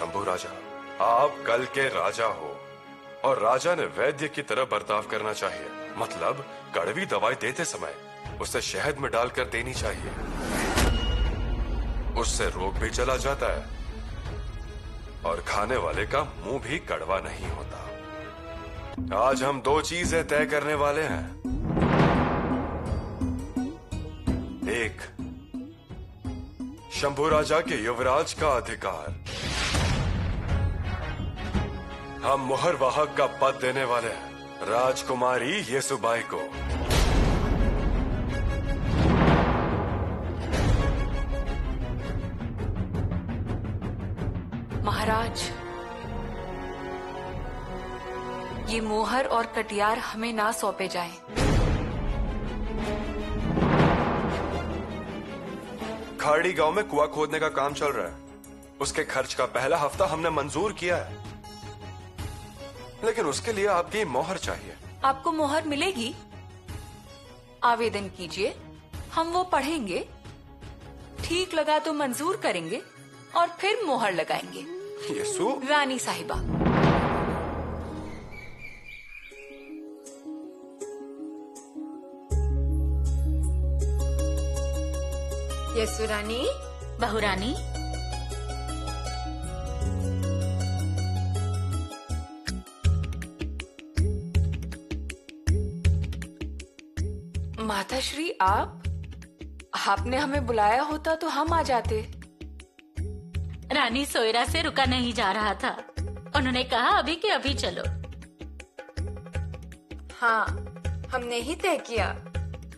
शंभू राजा, आप कल के राजा हो और राजा ने वैद्य की तरह बर्ताव करना चाहिए। मतलब कड़वी दवाई देते समय उसे शहद में डालकर देनी चाहिए, उससे रोग भी चला जाता है और खाने वाले का मुंह भी कड़वा नहीं होता। आज हम दो चीजें तय करने वाले हैं। एक, शंभू राजा के युवराज का अधिकार। हम मोहर वाहक का पद देने वाले हैं राजकुमारी येसुबाई को। महाराज, ये मोहर और कटियार हमें ना सौंपे जाएं। खाड़ी गांव में कुआं खोदने का काम चल रहा है, उसके खर्च का पहला हफ्ता हमने मंजूर किया है, लेकिन उसके लिए आपकी मोहर चाहिए। आपको मोहर मिलेगी? आवेदन कीजिए, हम वो पढ़ेंगे, ठीक लगा तो मंजूर करेंगे और फिर मोहर लगाएंगे। येसु? रानी साहिबा, येसु रानी। बहुरानी, माताश्री, आपने हमें बुलाया होता तो हम आ जाते। रानी सोयरा से रुका नहीं जा रहा था, उन्होंने कहा अभी के अभी चलो। हाँ, हमने ही तय किया।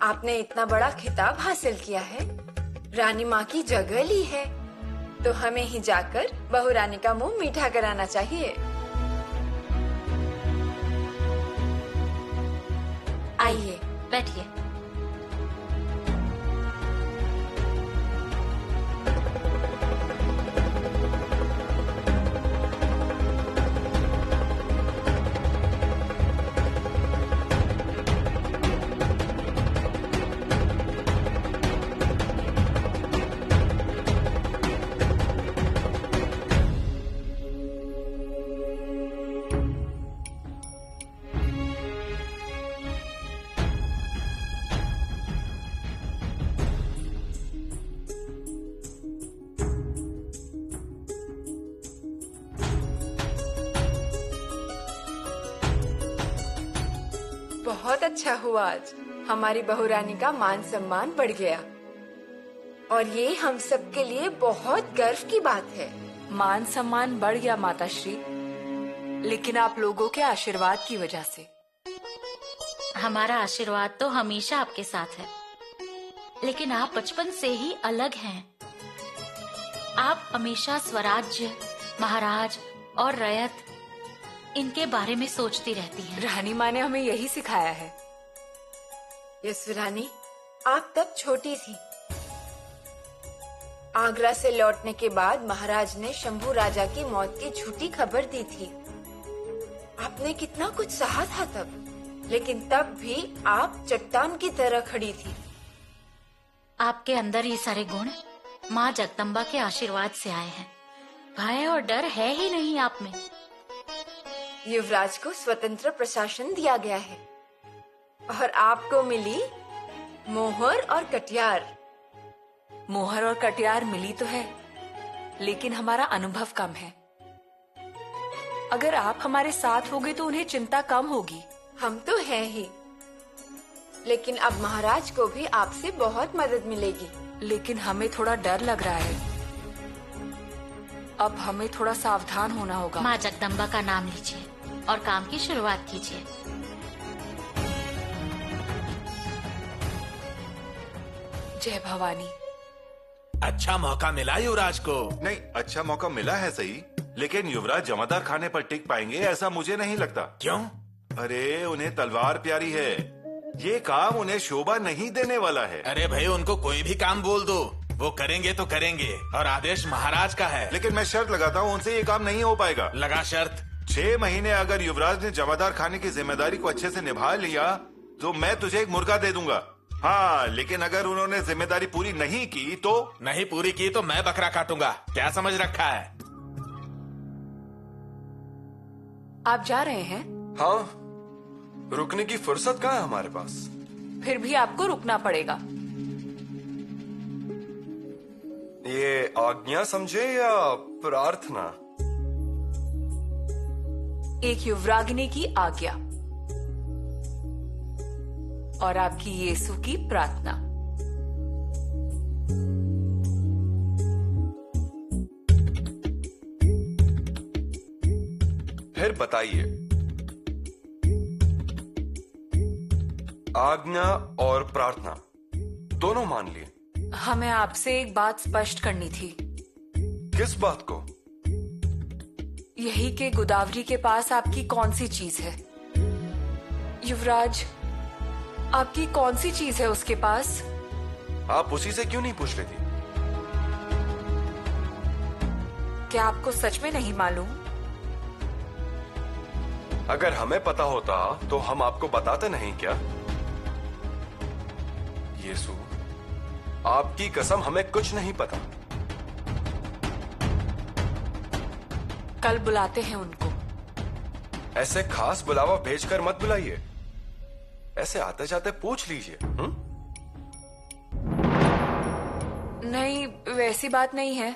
आपने इतना बड़ा खिताब हासिल किया है, रानी माँ की जगह ली है, तो हमें ही जाकर बहू रानी का मुंह मीठा कराना चाहिए। आइए, बैठिए। बहुत अच्छा हुआ, आज हमारी बहू रानी का मान सम्मान बढ़ गया और ये हम सब के लिए बहुत गर्व की बात है। मान सम्मान बढ़ गया माताश्री, लेकिन आप लोगों के आशीर्वाद की वजह से। हमारा आशीर्वाद तो हमेशा आपके साथ है, लेकिन आप बचपन से ही अलग हैं। आप हमेशा स्वराज्य, महाराज और रयत, इनके बारे में सोचती रहती हैं। रानी माँ ने हमें यही सिखाया है। येसु रानी, आप तब छोटी थी। आगरा से लौटने के बाद महाराज ने शंभू राजा की मौत की झूठी खबर दी थी। आपने कितना कुछ सहा था तब, लेकिन तब भी आप चट्टान की तरह खड़ी थी। आपके अंदर ये सारे गुण माँ जगदम्बा के आशीर्वाद से आए हैं। भय और डर है ही नहीं आप में। युवराज को स्वतंत्र प्रशासन दिया गया है और आपको मिली मोहर और कटियार। मोहर और कटियार मिली तो है, लेकिन हमारा अनुभव कम है। अगर आप हमारे साथ होगे तो उन्हें चिंता कम होगी। हम तो हैं ही, लेकिन अब महाराज को भी आपसे बहुत मदद मिलेगी। लेकिन हमें थोड़ा डर लग रहा है। अब हमें थोड़ा सावधान होना होगा। माँ जगदम्बा का नाम लीजिए और काम की शुरुआत कीजिए। जय भवानी। अच्छा मौका मिला युवराज को। नहीं, अच्छा मौका मिला है सही, लेकिन युवराज जमादार खाने पर टिक पाएंगे ऐसा मुझे नहीं लगता। क्यों? अरे उन्हें तलवार प्यारी है, ये काम उन्हें शोभा नहीं देने वाला है। अरे भाई, उनको कोई भी काम बोल दो, वो करेंगे तो करेंगे और आदेश महाराज का है। लेकिन मैं शर्त लगाता हूँ उनसे ये काम नहीं हो पाएगा। लगा शर्त? 6 महीने अगर युवराज ने जमादार खाने की जिम्मेदारी को अच्छे से निभा लिया तो मैं तुझे एक मुर्गा दे दूंगा। हाँ, लेकिन अगर उन्होंने जिम्मेदारी पूरी नहीं की तो? नहीं पूरी की तो मैं बकरा काटूंगा। क्या समझ रखा है? आप जा रहे हैं? हाँ, रुकने की फुर्सत कहाँ है हमारे पास। फिर भी आपको रुकना पड़ेगा। ये आज्ञा समझे या प्रार्थना? एक युवरागिनी की आज्ञा और आपकी यीशु की प्रार्थना। फिर बताइए, आज्ञा और प्रार्थना दोनों मान लिए। हमें आपसे एक बात स्पष्ट करनी थी। किस बात को? यही कि गोदावरी के पास आपकी कौन सी चीज है? युवराज, आपकी कौन सी चीज है उसके पास? आप उसी से क्यों नहीं पूछ लेती? क्या आपको सच में नहीं मालूम? अगर हमें पता होता तो हम आपको बताते नहीं क्या? यीशु, आपकी कसम हमें कुछ नहीं पता। कल बुलाते हैं उनको। ऐसे खास बुलावा भेजकर मत बुलाइए, ऐसे आते जाते पूछ लीजिए। नहीं, वैसी बात नहीं है,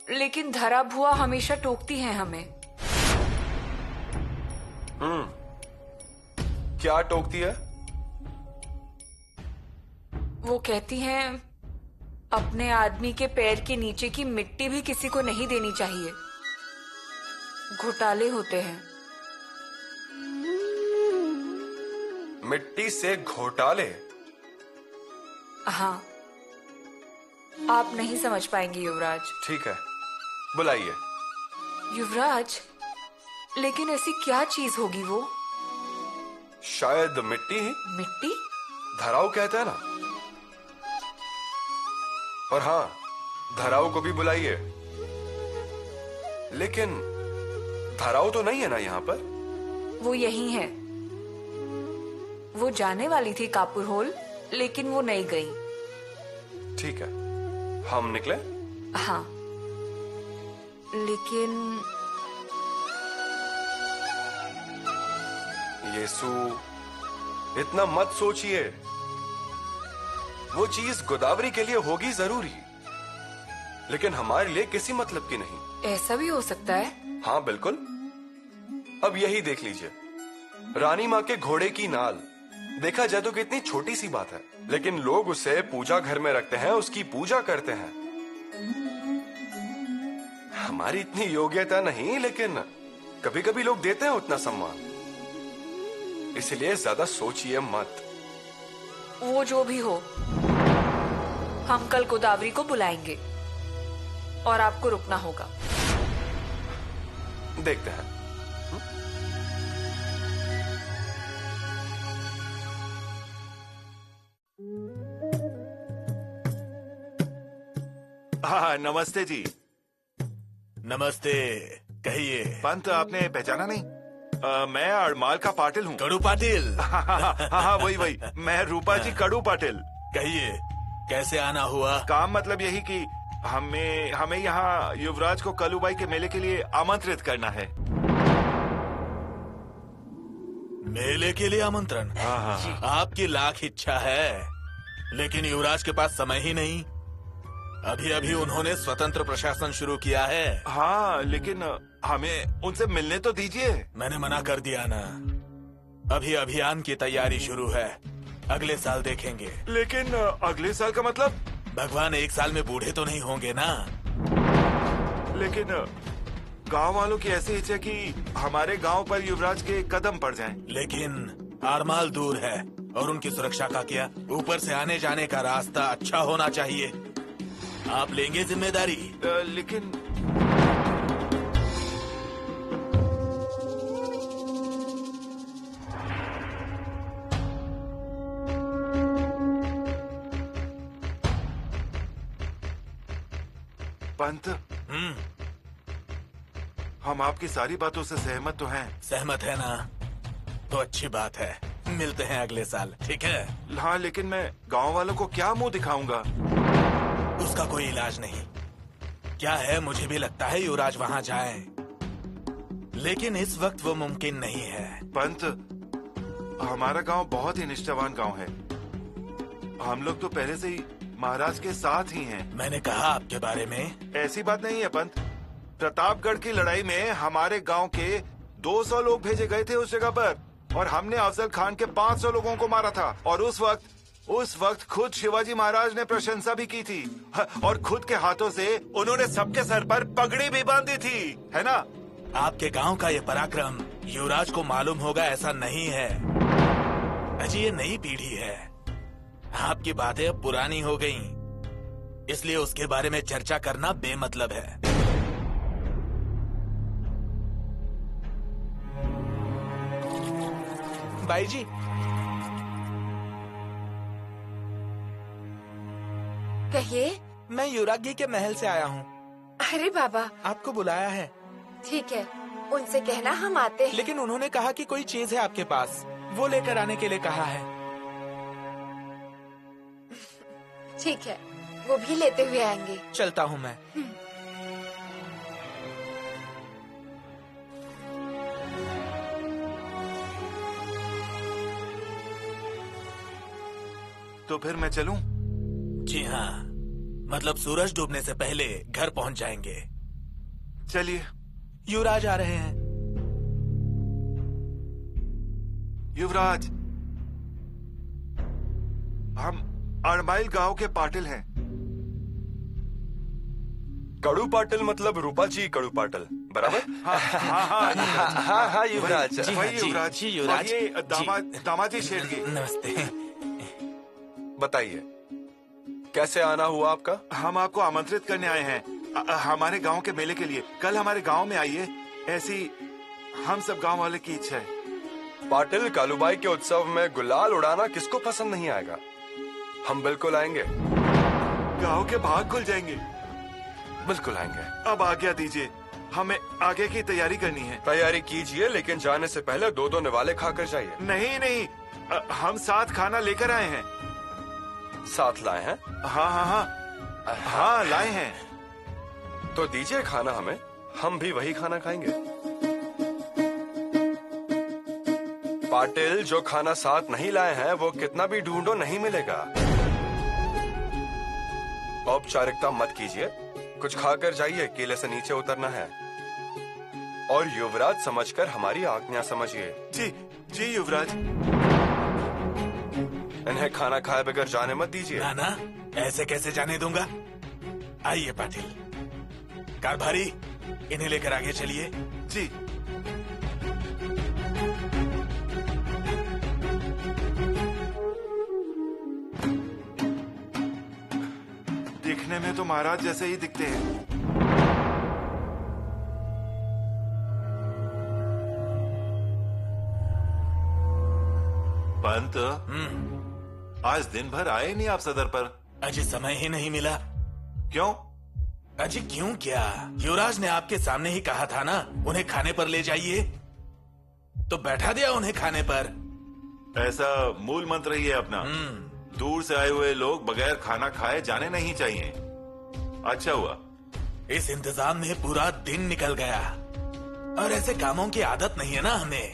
लेकिन धरा भुआ हमेशा टोकती हैं हमें। क्या टोकती है? वो कहती हैं अपने आदमी के पैर के नीचे की मिट्टी भी किसी को नहीं देनी चाहिए, घोटाले होते हैं। मिट्टी से घोटाले? हाँ, आप नहीं समझ पाएंगे युवराज। ठीक है, बुलाइए। युवराज, लेकिन ऐसी क्या चीज होगी वो? शायद मिट्टी ही। मिट्टी? धराव कहते हैं ना। और हाँ, धराव को भी बुलाइए। लेकिन धराव तो नहीं है ना यहाँ पर? वो यही है। वो जाने वाली थी कापुर होल, लेकिन वो नहीं गई। ठीक है, हम निकले। हाँ, लेकिन यीशु, इतना मत सोचिए। वो चीज गोदावरी के लिए होगी जरूरी, लेकिन हमारे लिए किसी मतलब की नहीं। ऐसा भी हो सकता है। हाँ बिल्कुल। अब यही देख लीजिए, रानी माँ के घोड़े की नाल। देखा जाए तो कितनी छोटी सी बात है, लेकिन लोग उसे पूजा घर में रखते हैं, उसकी पूजा करते हैं। हमारी इतनी योग्यता नहीं, लेकिन कभी कभी लोग देते हैं उतना सम्मान। इसलिए ज्यादा सोचिए मत। वो जो भी हो, हम कल गोदावरी को बुलाएंगे और आपको रुकना होगा। देखते हैं। हाँ, नमस्ते जी। नमस्ते, कहिए। पंत, आपने पहचाना नहीं? मैं अड़माल का पाटिल हूँ। कड़ू पाटिल? हाँ, वही। मैं रूपा जी कड़ू पाटिल। कहिए, कैसे आना हुआ? काम मतलब यही कि हमें यहाँ युवराज को कलुबाई के मेले के लिए आमंत्रित करना है। मेले के लिए आमंत्रण? हाँ। आपकी लाख इच्छा है, लेकिन युवराज के पास समय ही नहीं। अभी अभी उन्होंने स्वतंत्र प्रशासन शुरू किया है। हाँ, लेकिन हमें उनसे मिलने तो दीजिए। मैंने मना कर दिया ना। अभी अभियान की तैयारी शुरू है, अगले साल देखेंगे। लेकिन अगले साल का मतलब? भगवान एक साल में बूढ़े तो नहीं होंगे ना। लेकिन गांव वालों की ऐसी इच्छा कि हमारे गांव पर युवराज के कदम पड़ जाएं। लेकिन आरमाल दूर है और उनकी सुरक्षा का क्या? ऊपर से आने जाने का रास्ता अच्छा होना चाहिए। आप लेंगे जिम्मेदारी? लेकिन पंत, हम आपकी सारी बातों से सहमत तो हैं। सहमत है ना? तो अच्छी बात है, मिलते हैं अगले साल, ठीक है? हाँ, लेकिन मैं गांव वालों को क्या मुंह दिखाऊंगा? उसका कोई इलाज नहीं। क्या है, मुझे भी लगता है युवराज वहां जाए, लेकिन इस वक्त वो मुमकिन नहीं है। पंत, हमारा गांव बहुत ही निष्ठावान गांव है। हम लोग तो पहले से ही महाराज के साथ ही हैं। मैंने कहा आपके बारे में। ऐसी बात नहीं है पंत। प्रतापगढ़ की लड़ाई में हमारे गांव के 200 लोग भेजे गए थे उस जगह पर, और हमने अफजल खान के 500 लोगों को मारा था। और उस वक्त खुद शिवाजी महाराज ने प्रशंसा भी की थी, और खुद के हाथों से उन्होंने सबके सर पर पगड़ी भी बांधी थी, है ना? आपके गांव का ये पराक्रम युवराज को मालूम होगा ऐसा नहीं है। अजी ये नई पीढ़ी है, आपकी बातें अब पुरानी हो गईं, इसलिए उसके बारे में चर्चा करना बेमतलब है। भाई जी, कहिए। मैं युवरागी के महल से आया हूँ। अरे बाबा, आपको बुलाया है। ठीक है, उनसे कहना हम आते हैं। लेकिन उन्होंने कहा कि कोई चीज है आपके पास, वो लेकर आने के लिए कहा है। ठीक है, वो भी लेते हुए आएंगे। चलता हूँ मैं। तो फिर मैं चलूं? जी हाँ, मतलब सूरज डूबने से पहले घर पहुंच जाएंगे। चलिए। युवराज आ रहे हैं। युवराज, हम अड़माइल गांव के पाटिल हैं। कड़ू पाटिल मतलब रूपा जी कड़ू पाटिल, बराबर? हाँ युवराज। वही युवराज। जी, युवराज। और ये दामाजी शेठ जी। नमस्ते। बताइए, कैसे आना हुआ आपका? हम आपको आमंत्रित करने आए हैं हमारे गांव के मेले के लिए। कल हमारे गांव में आइए, ऐसी हम सब गांव वाले की इच्छा है। पाटिल कालूबाई के उत्सव में गुलाल उड़ाना किसको पसंद नहीं आएगा? हम बिल्कुल आएंगे। गांव के भाग खुल जाएंगे। बिल्कुल आएंगे। अब आज्ञा दीजिए, हमें आगे की तैयारी करनी है। तैयारी कीजिए, लेकिन जाने से पहले 2-2 निवाले खाकर जाइए। नहीं, हम साथ खाना लेकर आए हैं। साथ लाए हैं? हाँ, लाए हैं। तो दीजिए खाना हमें, हम भी वही खाना खाएंगे। पाटिल, जो खाना साथ नहीं लाए हैं वो कितना भी ढूंढो नहीं मिलेगा। औपचारिकता मत कीजिए, कुछ खाकर जाइए, किले से नीचे उतरना है। और युवराज समझकर हमारी आज्ञा समझिए। जी युवराज। इन्हें खाना खाए बगैर जाने मत दीजिए। ना, ऐसे कैसे जाने दूंगा। आइए पाटिल, कारभारी, इन्हें लेकर आगे चलिए। जी। दिखने में तो महाराज जैसे ही दिखते हैं। पंत, आज दिन भर आए नहीं आप सदर पर। अजी समय ही नहीं मिला। क्यों? अजी क्यों क्या, युवराज ने आपके सामने ही कहा था ना उन्हें खाने पर ले जाइए, तो बैठा दिया उन्हें खाने पर। ऐसा मूल मंत्र ही है अपना। दूर से आए हुए लोग बगैर खाना खाए जाने नहीं चाहिए। अच्छा हुआ, इस इंतजाम में पूरा दिन निकल गया, और ऐसे कामों की आदत नहीं है ना हमें,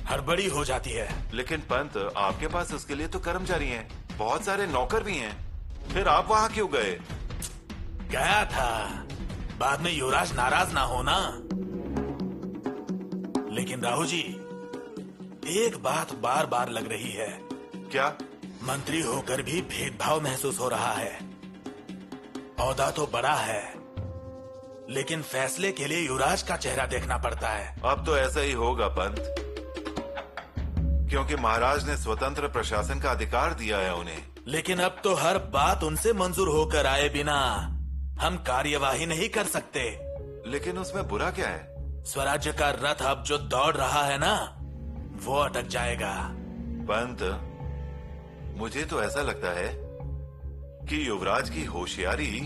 हड़बड़ी हो जाती है। लेकिन पंत, आपके पास उसके लिए तो कर्मचारी हैं, बहुत सारे नौकर भी हैं, फिर आप वहाँ क्यों गए? गया था, बाद में युवराज नाराज ना होना। लेकिन राहु जी, एक बात बार बार लग रही है। क्या? मंत्री होकर भी भेदभाव महसूस हो रहा है। औहदा तो बड़ा है, लेकिन फैसले के लिए युवराज का चेहरा देखना पड़ता है। अब तो ऐसा ही होगा पंत, क्योंकि महाराज ने स्वतंत्र प्रशासन का अधिकार दिया है उन्हें। लेकिन अब तो हर बात उनसे मंजूर होकर आए बिना हम कार्यवाही नहीं कर सकते। लेकिन उसमें बुरा क्या है? स्वराज्य का रथ अब जो दौड़ रहा है ना, वो अटक जाएगा। पंत, मुझे तो ऐसा लगता है कि युवराज की होशियारी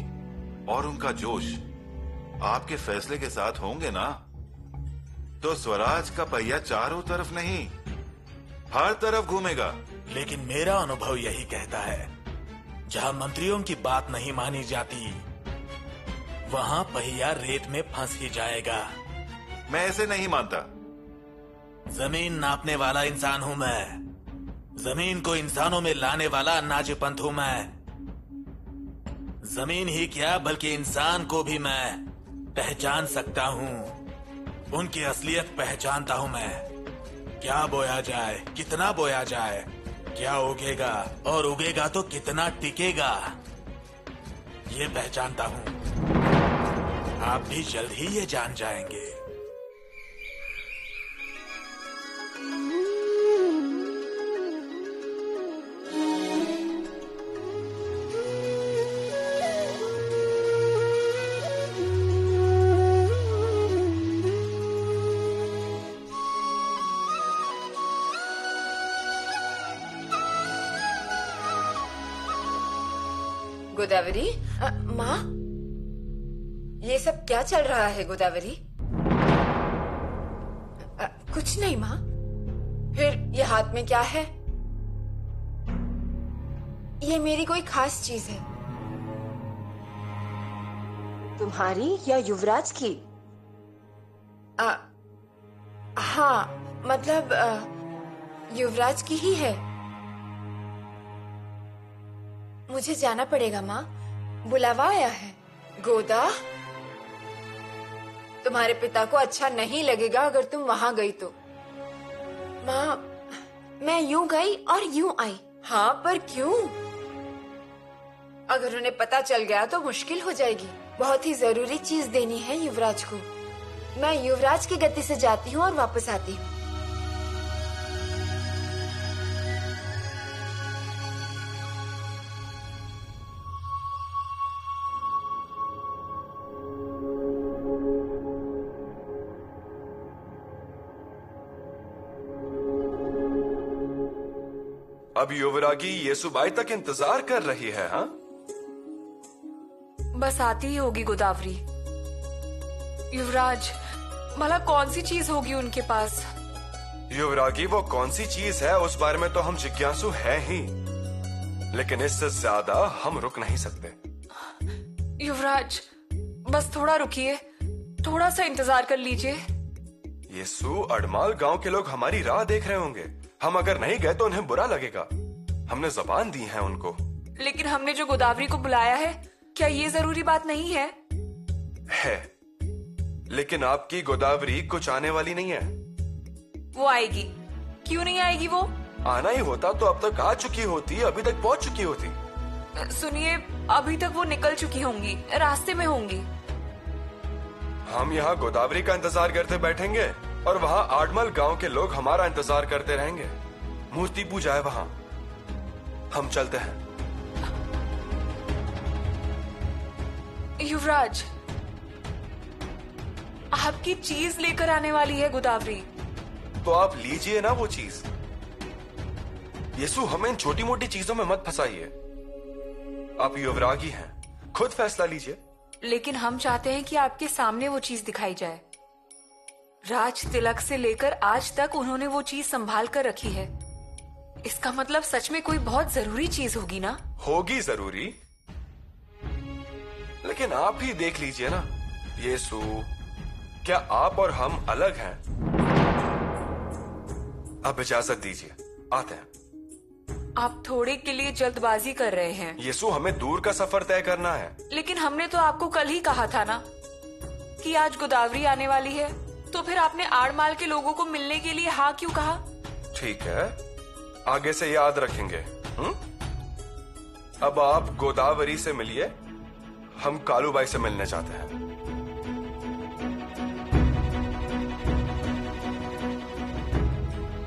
और उनका जोश आपके फैसले के साथ होंगे ना, तो स्वराज का पहिया चारों तरफ नहीं, हर तरफ घूमेगा। लेकिन मेरा अनुभव यही कहता है, जहां मंत्रियों की बात नहीं मानी जाती, वहां पहिया रेत में फंस ही जाएगा। मैं ऐसे नहीं मानता। जमीन नापने वाला इंसान हूं मैं। जमीन को इंसानों में लाने वाला अन्नाजी पंत हूं मैं। जमीन ही क्या बल्कि इंसान को भी मैं पहचान सकता हूं। उनकी असलियत पहचानता हूं मैं। क्या बोया जाए, कितना बोया जाए, क्या उगेगा और उगेगा तो कितना टिकेगा, ये पहचानता हूं। आप भी जल्द ही ये जान जाएंगे। गोदावरी, माँ, ये सब क्या चल रहा है गोदावरी? कुछ नहीं माँ। फिर ये हाथ में क्या है? ये मेरी कोई खास चीज है। तुम्हारी या युवराज की? हाँ, मतलब युवराज की ही है। मुझे जाना पड़ेगा माँ, बुलावा आया है। गोदा, तुम्हारे पिता को अच्छा नहीं लगेगा अगर तुम वहां गई तो। माँ, मैं यूं गई और यूं आई। हाँ, पर क्यों? अगर उन्हें पता चल गया तो मुश्किल हो जाएगी। बहुत ही जरूरी चीज देनी है युवराज को। मैं युवराज की गति से जाती हूँ और वापस आती हूँ। अब युवरागी येसुबाई तक इंतजार कर रही है। हाँ, बस आती ही होगी गोदावरी। युवराज, भला कौन सी चीज होगी उनके पास? युवरागी वो कौन सी चीज है उस बारे में तो हम जिज्ञासु हैं ही, लेकिन इससे ज्यादा हम रुक नहीं सकते। युवराज, बस थोड़ा रुकिए, थोड़ा सा इंतजार कर लीजिए। येसु, अडमाल गांव के लोग हमारी राह देख रहे होंगे। हम अगर नहीं गए तो उन्हें बुरा लगेगा। हमने जबान दी है उनको। लेकिन हमने जो गोदावरी को बुलाया है, क्या ये जरूरी बात नहीं है? है, लेकिन आपकी गोदावरी कुछ आने वाली नहीं है। वो आएगी। क्यों नहीं आएगी वो? आना ही होता तो अब तक आ चुकी होती, अभी तक पहुंच चुकी होती। सुनिए, अभी तक वो निकल चुकी होंगी, रास्ते में होंगी। हम यहाँ गोदावरी का इंतजार करते बैठेंगे और वहाँ आडमल गांव के लोग हमारा इंतजार करते रहेंगे। मूर्ति पूजा है वहाँ। हम चलते हैं। युवराज, आपकी चीज लेकर आने वाली है गोदावरी। तो आप लीजिए ना वो चीज। येसु, हमें इन छोटी मोटी चीजों में मत फंसाइए। आप युवरागी हैं, खुद फैसला लीजिए। लेकिन हम चाहते हैं कि आपके सामने वो चीज दिखाई जाए। राज तिलक से लेकर आज तक उन्होंने वो चीज संभाल कर रखी है। इसका मतलब सच में कोई बहुत जरूरी चीज होगी ना? होगी जरूरी, लेकिन आप ही देख लीजिए ना। येसु, क्या आप और हम अलग हैं? अब इजाजत दीजिए, आते हैं। आप थोड़े के लिए जल्दबाजी कर रहे हैं। येसु, हमें दूर का सफर तय करना है। लेकिन हमने तो आपको कल ही कहा था ना कि आज गोदावरी आने वाली है। तो फिर आपने आड़माल के लोगों को मिलने के लिए हाँ क्यों कहा? ठीक है, आगे से याद रखेंगे। अब आप गोदावरी से मिलिए, हम कालूबाई से मिलने चाहते हैं।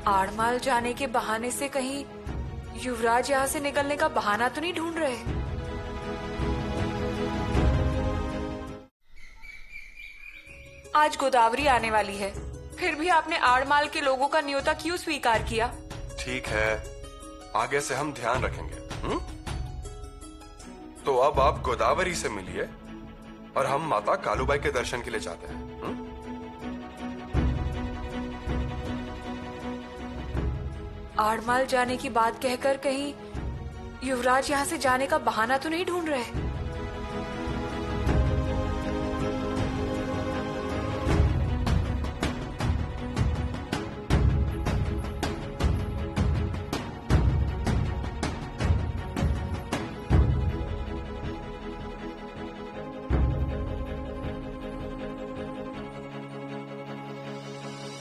आड़माल जाने के बहाने से कहीं युवराज यहाँ से निकलने का बहाना तो नहीं ढूंढ रहे? आज गोदावरी आने वाली है, फिर भी आपने आड़माल के लोगों का न्योता क्यों स्वीकार किया? ठीक है, आगे से हम ध्यान रखेंगे। तो अब आप गोदावरी से मिलिए और हम माता कालूबाई के दर्शन के लिए जाते हैं। आड़माल जाने की बात कहकर कहीं युवराज यहाँ से जाने का बहाना तो नहीं ढूंढ रहे?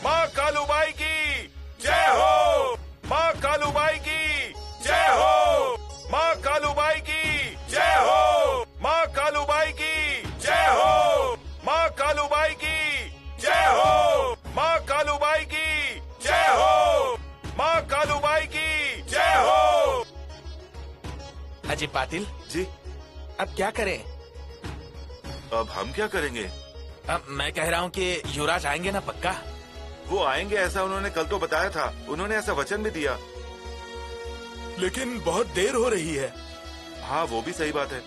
माँ कालूबाई की जय हो, माँ कालूबाई की जय हो, माँ कालूबाई की जय हो, माँ कालूबाई की जय हो, माँ कालूबाई की जय हो, माँ कालूबाई की जय हो, माँ कालूबाई की जय हो। अजय पाटिल जी, अब क्या करें? अब हम क्या करेंगे? अब मैं कह रहा हूँ कि युवराज आएंगे ना पक्का? वो आएंगे ऐसा उन्होंने कल तो बताया था, उन्होंने ऐसा वचन भी दिया। लेकिन बहुत देर हो रही है। हाँ वो भी सही बात है,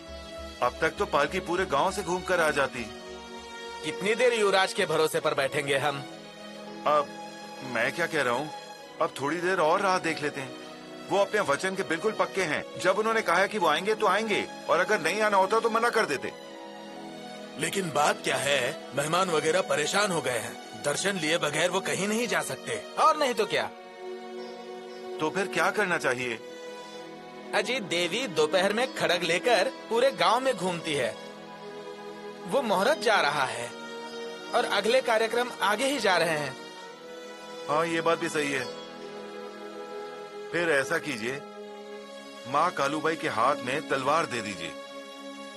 अब तक तो पालकी पूरे गांव से घूम कर आ जाती। कितनी देर युवराज के भरोसे पर बैठेंगे हम? अब मैं क्या कह रहा हूँ, अब थोड़ी देर और राह देख लेते हैं। वो अपने वचन के बिल्कुल पक्के हैं। जब उन्होंने कहा है कि वो आएंगे तो आएंगे, और अगर नहीं आना होता तो मना कर देते। लेकिन बात क्या है, मेहमान वगैरह परेशान हो गए हैं। दर्शन लिए बगैर वो कहीं नहीं जा सकते, और नहीं तो क्या। तो फिर क्या करना चाहिए? अजी, देवी दोपहर में खड़ग लेकर पूरे गांव में घूमती है। वो मुहूर्त जा रहा है और अगले कार्यक्रम आगे ही जा रहे हैं। हाँ ये बात भी सही है। फिर ऐसा कीजिए, माँ कालूबाई के हाथ में तलवार दे दीजिए।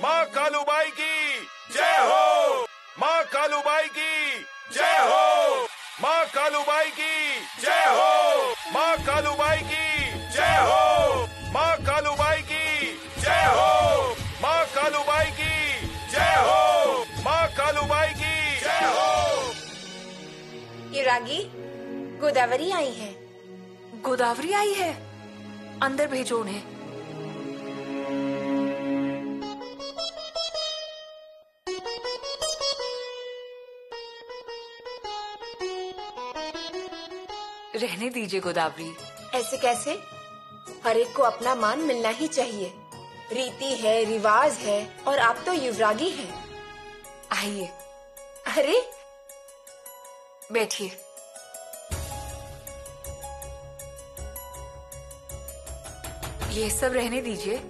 माँ कालूबाई की जय हो, माँ कालूबाई की जय हो, माँ कालूबाई की जय हो, माँ कालूबाई की जय हो, माँ कालूबाई की जय हो, माँ कालूबाई की जय हो, माँ कालूबाई की जय हो। ये रागी गोदावरी आई है। गोदावरी आई है? अंदर भेजो उन्हें। रहने दीजिए गोदावरी। ऐसे कैसे? हर एक को अपना मान मिलना ही चाहिए। रीति है, रिवाज है, और आप तो युवरागी हैं। आइए, अरे बैठिए। ये सब रहने दीजिए।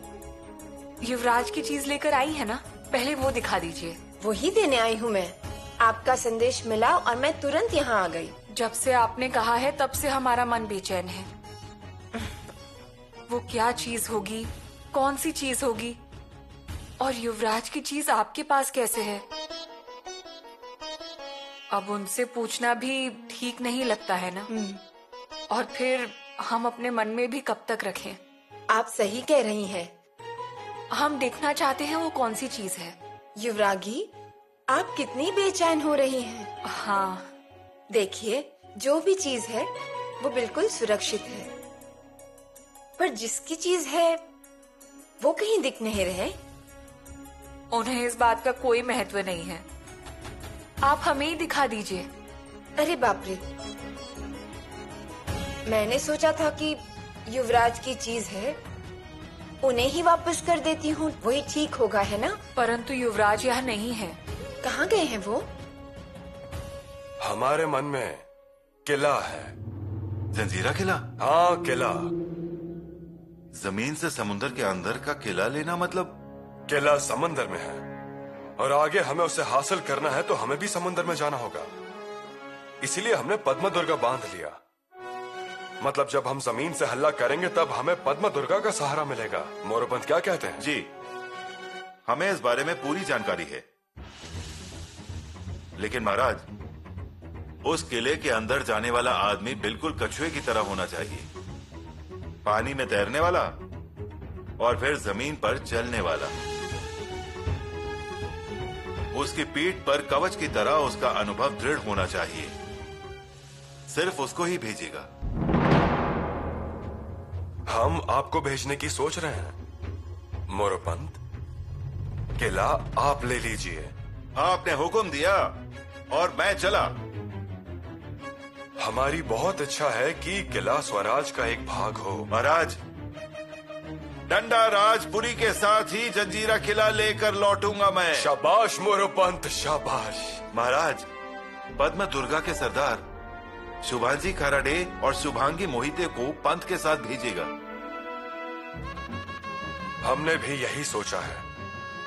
युवराज की चीज लेकर आई है ना, पहले वो दिखा दीजिए। वही देने आई हूँ मैं। आपका संदेश मिला और मैं तुरंत यहाँ आ गई। जब से आपने कहा है तब से हमारा मन बेचैन है। वो क्या चीज होगी, कौन सी चीज होगी, और युवराज की चीज आपके पास कैसे है? अब उनसे पूछना भी ठीक नहीं लगता है ना। और फिर हम अपने मन में भी कब तक रखें? आप सही कह रही हैं। हम देखना चाहते हैं वो कौन सी चीज है। युवरागी, आप कितनी बेचैन हो रही हैं। हाँ, देखिए, जो भी चीज है वो बिल्कुल सुरक्षित है, पर जिसकी चीज है वो कहीं दिख नहीं रहे। उन्हें इस बात का कोई महत्व नहीं है। आप हमें ही दिखा दीजिए। अरे बाप रे, मैंने सोचा था कि युवराज की चीज है, उन्हें ही वापस कर देती हूँ, वही ठीक होगा, है ना? परंतु युवराज यहाँ नहीं है। कहाँ गए हैं वो? हमारे मन में किला है। जंजीरा किला? हाँ, किला। जमीन से समुंदर के अंदर का किला लेना मतलब? किला समंदर में है, और आगे हमें उसे हासिल करना है तो हमें भी समंदर में जाना होगा। इसीलिए हमने पद्म दुर्गा बांध लिया। मतलब जब हम जमीन से हल्ला करेंगे तब हमें पद्म दुर्गा का सहारा मिलेगा। मोरोपंत क्या कहते हैं? जी, हमें इस बारे में पूरी जानकारी है। लेकिन महाराज, उस किले के अंदर जाने वाला आदमी बिल्कुल कछुए की तरह होना चाहिए। पानी में तैरने वाला और फिर जमीन पर चलने वाला। उसकी पीठ पर कवच की तरह उसका अनुभव दृढ़ होना चाहिए। सिर्फ उसको ही भेजेगा। हम आपको भेजने की सोच रहे हैं मोरोपंत। किला आप ले लीजिए। आपने हुक्म दिया और मैं चला। हमारी बहुत इच्छा है कि किला स्वराज का एक भाग हो। महाराज, डंडा राजपुरी के साथ ही जंजीरा किला लेकर लौटूंगा मैं। शाबाश मोरोपंत, शाबाश। महाराज, पद्म दुर्गा के सरदार शुभांजी खाराडे और शुभांगी मोहिते को पंत के साथ भेजेगा। हमने भी यही सोचा है।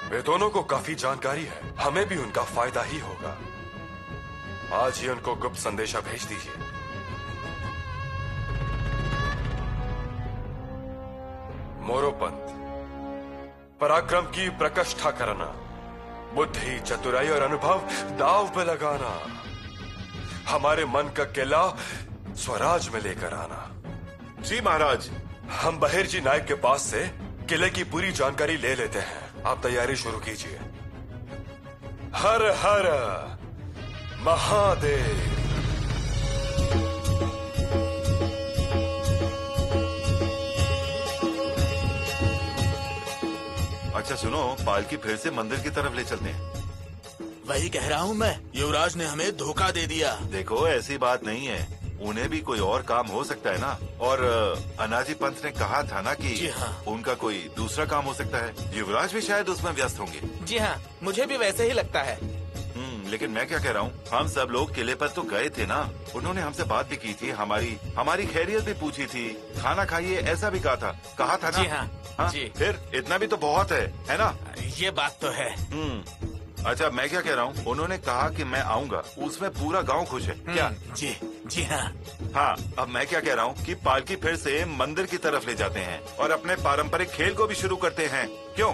वे दोनों को काफी जानकारी है, हमें भी उनका फायदा ही होगा। आज ही उनको गुप्त संदेशा भेज दीजिए। मोरोपंत, पराक्रम की प्रकष्ठा करना, बुद्धि, चतुराई और अनुभव दांव पे लगाना, हमारे मन का किला स्वराज में लेकर आना। जी महाराज। हम बहिर्जी नायक के पास से किले की पूरी जानकारी ले लेते हैं। आप तैयारी शुरू कीजिए। हर हर महादेव। अच्छा सुनो, पालकी फिर से मंदिर की तरफ ले चलते हैं। वही कह रहा हूँ मैं, युवराज ने हमें धोखा दे दिया। देखो ऐसी बात नहीं है, उन्हें भी कोई और काम हो सकता है ना। और अनाजी पंत ने कहा था ना कि जी हाँ। उनका कोई दूसरा काम हो सकता है। युवराज भी शायद उसमें व्यस्त होंगे। जी हाँ, मुझे भी वैसे ही लगता है। लेकिन मैं क्या कह रहा हूँ, हम सब लोग किले पर तो गए थे ना। उन्होंने हमसे बात भी की थी, हमारी खैरियत भी पूछी थी, खाना खाइए ऐसा भी कहा था ना। जी हाँ, जी। फिर इतना भी तो बहुत है ना। ये बात तो है। अच्छा मैं क्या कह रहा हूँ, उन्होंने कहा कि मैं आऊँगा, उसमें पूरा गांव खुश है क्या? जी जी हाँ। हाँ, अब मैं क्या कह रहा हूँ कि पालकी फिर से मंदिर की तरफ ले जाते हैं और अपने पारंपरिक खेल को भी शुरू करते हैं। क्यों?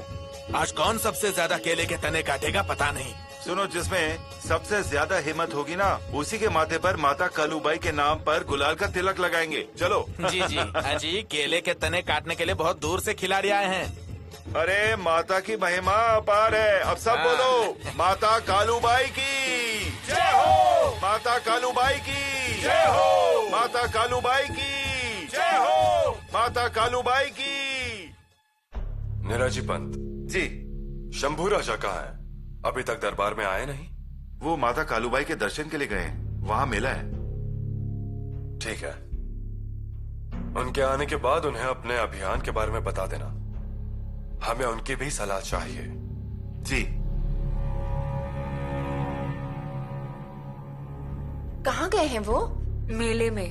आज कौन सबसे ज्यादा केले के तने काटेगा पता नहीं। सुनो, जिसमें सबसे ज्यादा हिम्मत होगी ना, उसी के माथे पर माता कालूबाई के नाम पर गुलाल का तिलक लगाएंगे। चलो। जी जी अजी, केले के तने काटने के लिए बहुत दूर से खिलाड़ी आए हैं। अरे माता की महिमा अपार है। अब सब बोलो, माता कालूबाई की जय हो, माता कालूबाई की जय हो, माता कालूबाई की जय हो, माता कालूबाई की। निराजी पंत जी। शंभू राजा कहाँ है? अभी तक दरबार में आए नहीं। वो माता कालूबाई के दर्शन के लिए गए हैं, वहाँ मेला है। ठीक है, उनके आने के बाद उन्हें अपने अभियान के बारे में बता देना। हमें उनकी भी सलाह चाहिए। जी। कहाँ गए हैं वो? मेले में,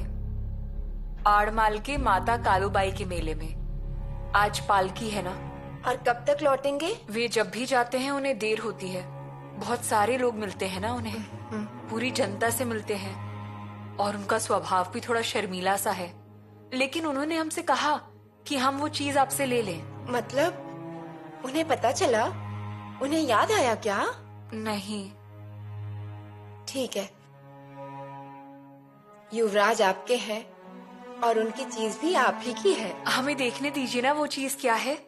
आड़माल के माता कालूबाई के मेले में। आज पालकी है ना। और कब तक लौटेंगे? वे जब भी जाते हैं उन्हें देर होती है। बहुत सारे लोग मिलते हैं ना उन्हें, पूरी जनता से मिलते हैं। और उनका स्वभाव भी थोड़ा शर्मीला सा है। लेकिन उन्होंने हमसे कहा कि हम वो चीज आपसे ले लें। मतलब उन्हें पता चला? उन्हें याद आया क्या? नहीं। ठीक है, युवराज आपके हैं और उनकी चीज भी आप ही की है। हमें देखने दीजिए ना वो चीज क्या है।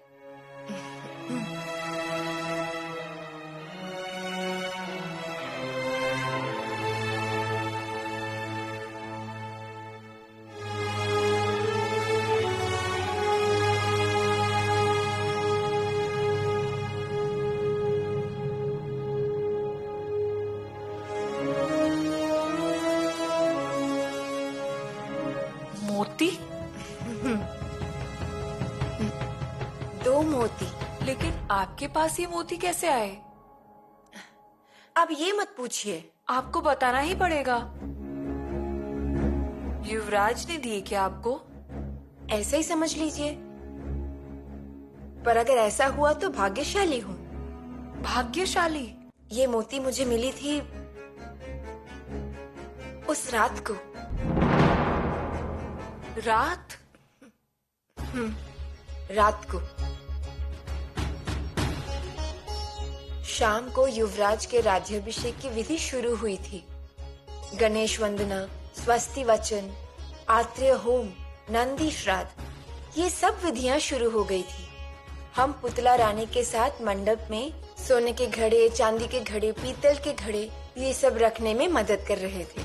मोती? 2 मोती। लेकिन आपके पास ये मोती कैसे आए? अब ये मत पूछिए। आपको बताना ही पड़ेगा। युवराज ने दिए क्या आपको? ऐसा ही समझ लीजिए। पर अगर ऐसा हुआ तो भाग्यशाली हूँ। भाग्यशाली? ये मोती मुझे मिली थी उस रात को। रात? रात को शाम को युवराज के राज्याभिषेक की विधि शुरू हुई थी। गणेश वंदना, स्वस्ति वचन, आत्रेय होम, नंदी श्राद्ध, ये सब विधियां शुरू हो गई थी। हम पुतला रानी के साथ मंडप में सोने के घड़े, चांदी के घड़े, पीतल के घड़े, ये सब रखने में मदद कर रहे थे।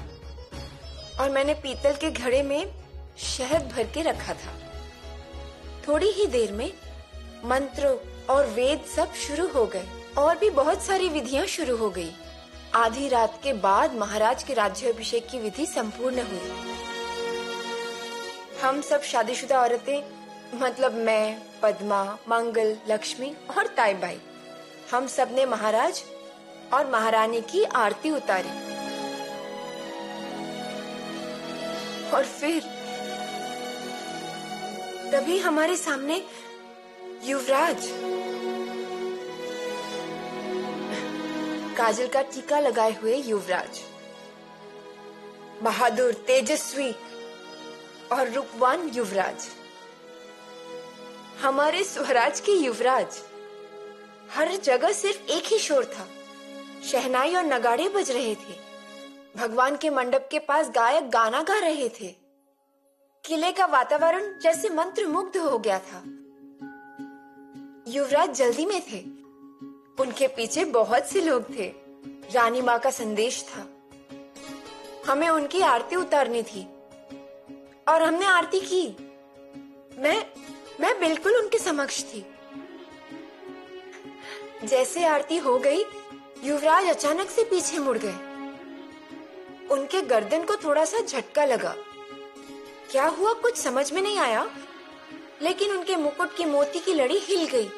और मैंने पीतल के घड़े में शहद भर के रखा था। थोड़ी ही देर में मंत्र और वेद सब शुरू हो गए और भी बहुत सारी विधियां शुरू हो गई। आधी रात के बाद महाराज के राज्याभिषेक की विधि संपूर्ण हुई। हम सब शादीशुदा औरतें, मतलब मैं, पद्मा, मंगल, लक्ष्मी और ताईबाई, हम सब ने महाराज और महारानी की आरती उतारी। और फिर तभी हमारे सामने युवराज काजल का टीका लगाए हुए युवराज बहादुर, तेजस्वी और रूपवान युवराज, हमारे स्वराज के युवराज। हर जगह सिर्फ एक ही शोर था, शहनाई और नगाड़े बज रहे थे। भगवान के मंडप के पास गायक गाना गा रहे थे। किले का वातावरण जैसे मंत्रमुग्ध हो गया था। युवराज जल्दी में थे, उनके पीछे बहुत से लोग थे। रानी माँ का संदेश था, हमें उनकी आरती उतारनी थी और हमने आरती की। मैं बिल्कुल उनके समक्ष थी। जैसे आरती हो गई, युवराज अचानक से पीछे मुड़ गए। उनके गर्दन को थोड़ा सा झटका लगा। क्या हुआ कुछ समझ में नहीं आया, लेकिन उनके मुकुट की मोती की लड़ी हिल गई,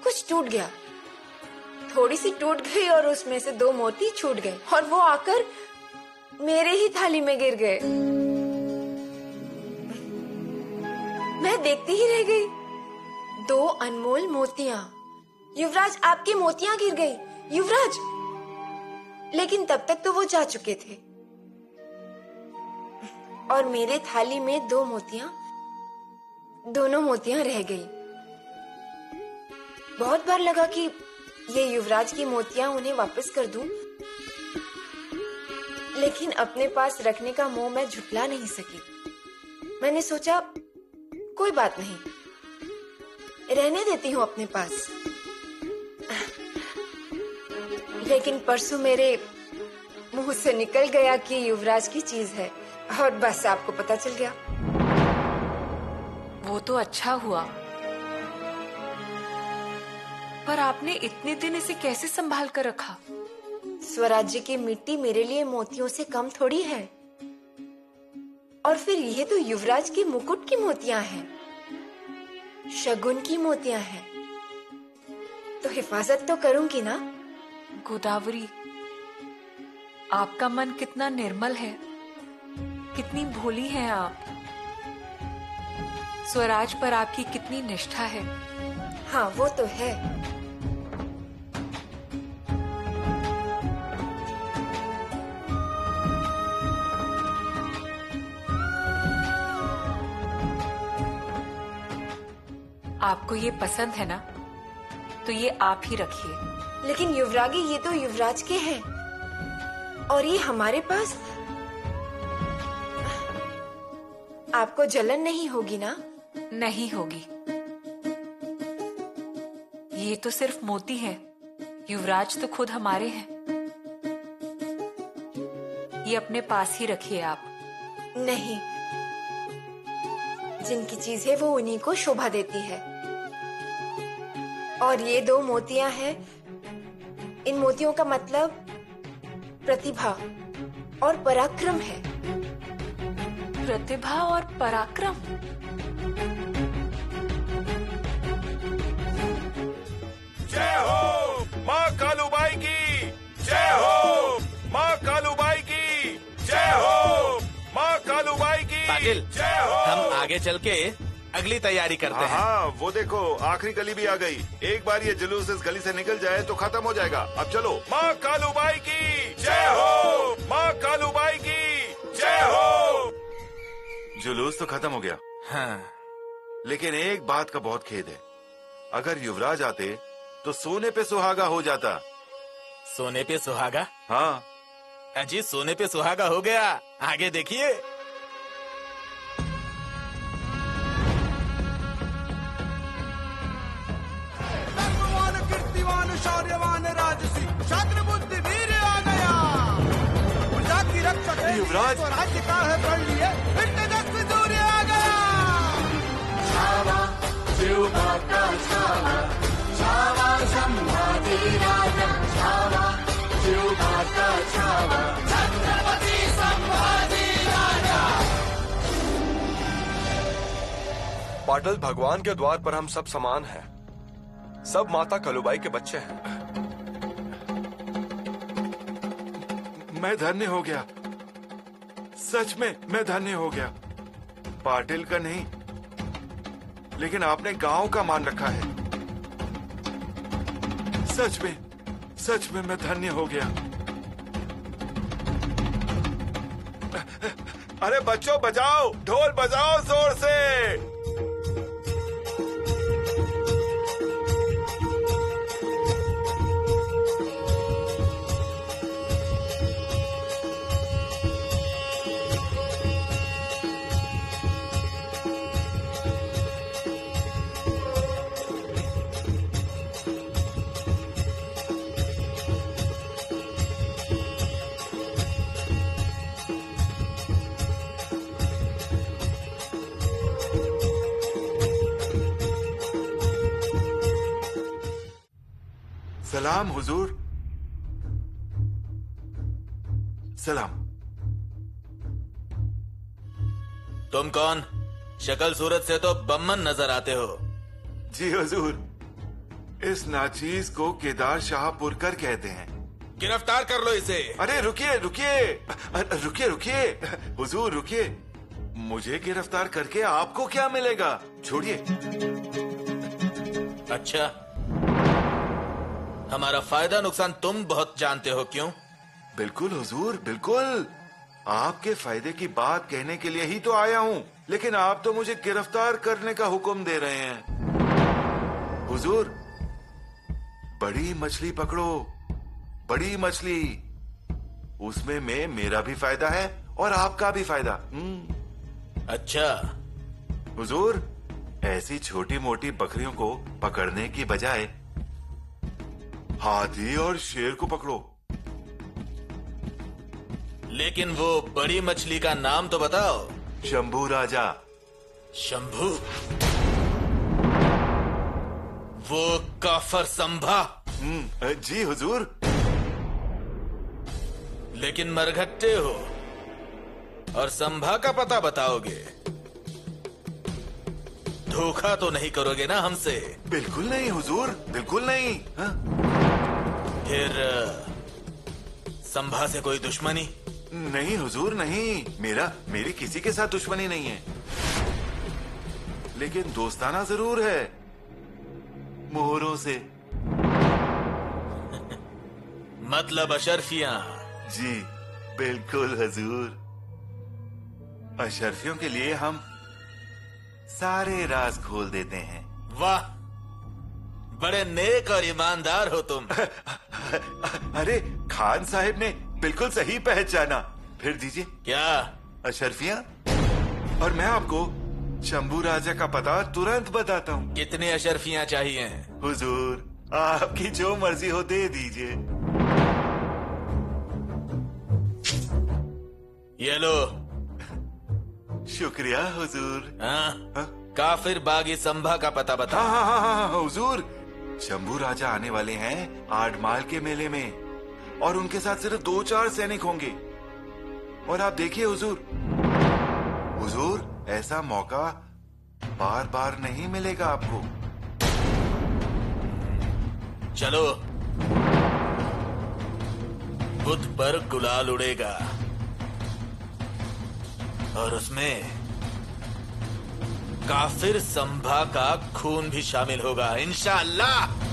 कुछ टूट गया। थोड़ी सी टूट गई और उसमें से 2 मोती छूट गए और वो आकर मेरे ही थाली में गिर गए। मैं देखती ही रह गई। 2 अनमोल मोतियां। युवराज, आपकी मोतियां गिर गई, युवराज। लेकिन तब तक तो वो जा चुके थे और मेरे थाली में दोनों मोतियां रह गई। बहुत बार लगा कि ये युवराज की मोतियां उन्हें वापस कर दूं, लेकिन अपने पास रखने का मोह मैं झुठला नहीं सकी। मैंने सोचा कोई बात नहीं, रहने देती हूँ अपने पास। लेकिन परसों मेरे मुंह से निकल गया कि युवराज की चीज है और बस आपको पता चल गया। वो तो अच्छा हुआ, पर आपने इतने दिन इसे कैसे संभाल कर रखा? स्वराज्य की मिट्टी मेरे लिए मोतियों से कम थोड़ी है। और फिर ये तो युवराज के मुकुट की मोतियां हैं, शगुन की मोतियां हैं, तो हिफाजत तो करूंगी ना। गोदावरी, आपका मन कितना निर्मल है, कितनी भोली हैं आप। स्वराज पर आपकी कितनी निष्ठा है। हाँ, वो तो है। आपको ये पसंद है ना, तो ये आप ही रखिए। लेकिन युवरागी, ये तो युवराज के हैं और ये हमारे पास। आपको जलन नहीं होगी ना? नहीं होगी। ये तो सिर्फ मोती है, युवराज तो खुद हमारे हैं। ये अपने पास ही रखिए आप। नहीं, जिनकी चीज है वो उन्हीं को शोभा देती है। और ये 2 मोतियां हैं। इन मोतियों का मतलब प्रतिभा और पराक्रम है। प्रतिभा और पराक्रम? जय हो माँ कालूबाई की, जय हो माँ कालूबाई की, जय हो माँ कालूबाई की, पाटिल, जय हो। हम आगे चल के अगली तैयारी करते हैं। हाँ, वो देखो आखिरी गली भी आ गई। एक बार ये जुलूस इस गली से निकल जाए तो खत्म हो जाएगा। अब चलो। माँ कालूबाई की जय हो, माँ कालूबाई की जय हो। जुलूस तो खत्म हो गया। हाँ। लेकिन एक बात का बहुत खेद है, अगर युवराज आते तो सोने पे सुहागा हो जाता। सोने पे सुहागा? हाँ अजी, सोने पे सुहागा हो गया। आगे देखिए। कीर्तिवान शौर्यवान राजसी छात्र बुद्धि वीर आ गया। प्रजा की रक्षक है युवराज। राज्य का है पढ़ लिए फिर तेजस्वी सूर्य आ गया। छावा शिव का छावा, छावा संभाजी राजा, छावा शिव का छावा, छत्रपति संभाजी राजा। पाटिल, भगवान के द्वार पर हम सब समान हैं। सब माता कलुबाई के बच्चे हैं। मैं धन्य हो गया, सच में मैं धन्य हो गया। पाटिल का नहीं, लेकिन आपने गांव का मान रखा है। सच में मैं धन्य हो गया। अरे बच्चों बजाओ, ढोल बजाओ जोर से। सलाम हुजूर, सलाम। तुम कौन? शक्ल सूरत से तो बम्मन नजर आते हो। जी हुजूर, इस नाचीज को केदार शाह पुरकर कहते हैं। गिरफ्तार कर लो इसे। अरे रुकिए रुकिए रुकिए रुकिए हुजूर रुकिए, मुझे गिरफ्तार करके आपको क्या मिलेगा? छोड़िए। अच्छा, हमारा फायदा नुकसान तुम बहुत जानते हो, क्यों? बिल्कुल हुजूर, बिल्कुल। आपके फायदे की बात कहने के लिए ही तो आया हूँ, लेकिन आप तो मुझे गिरफ्तार करने का हुक्म दे रहे हैं। हुजूर, बड़ी मछली पकड़ो, बड़ी मछली। उसमें में मेरा भी फायदा है और आपका भी फायदा। अच्छा हुजूर, ऐसी छोटी मोटी बकरियों को पकड़ने की बजाय हाथी और शेर को पकड़ो। लेकिन वो बड़ी मछली का नाम तो बताओ। शंभू राजा। शंभू? वो काफर संभा? जी हुजूर। लेकिन मरघट्टे हो और संभा का पता बताओगे? धोखा तो नहीं करोगे ना हमसे? बिल्कुल नहीं हुजूर, बिल्कुल नहीं। हाँ? फिर संभा से कोई दुश्मनी? नहीं हुजूर, नहीं। मेरी किसी के साथ दुश्मनी नहीं है, लेकिन दोस्ताना जरूर है, मोहरों से। मतलब अशरफियां? जी बिल्कुल हुजूर। अशरफियों के लिए हम सारे राज खोल देते हैं। वाह, बड़े नेक और ईमानदार हो तुम। अरे खान साहिब ने बिल्कुल सही पहचाना। फिर दीजिए। क्या? अशरफियां? और मैं आपको शंभू राजा का पता तुरंत बताता हूँ। कितने अशरफियां चाहिए? हुजूर, आपकी जो मर्जी हो दे दीजिए। ये लो। शुक्रिया हुजूर। हाँ? काफिर बागी संभा का पता बता। हाँ हुजूर, शंभू राजा आने वाले हैं आडमाल के मेले में, और उनके साथ सिर्फ 2-4 सैनिक होंगे। और आप देखिए हुजूर, ऐसा मौका बार बार नहीं मिलेगा आपको। चलो, बुध पर गुलाल उड़ेगा और उसमें काफिर संभा का खून भी शामिल होगा, इंशाअल्लाह।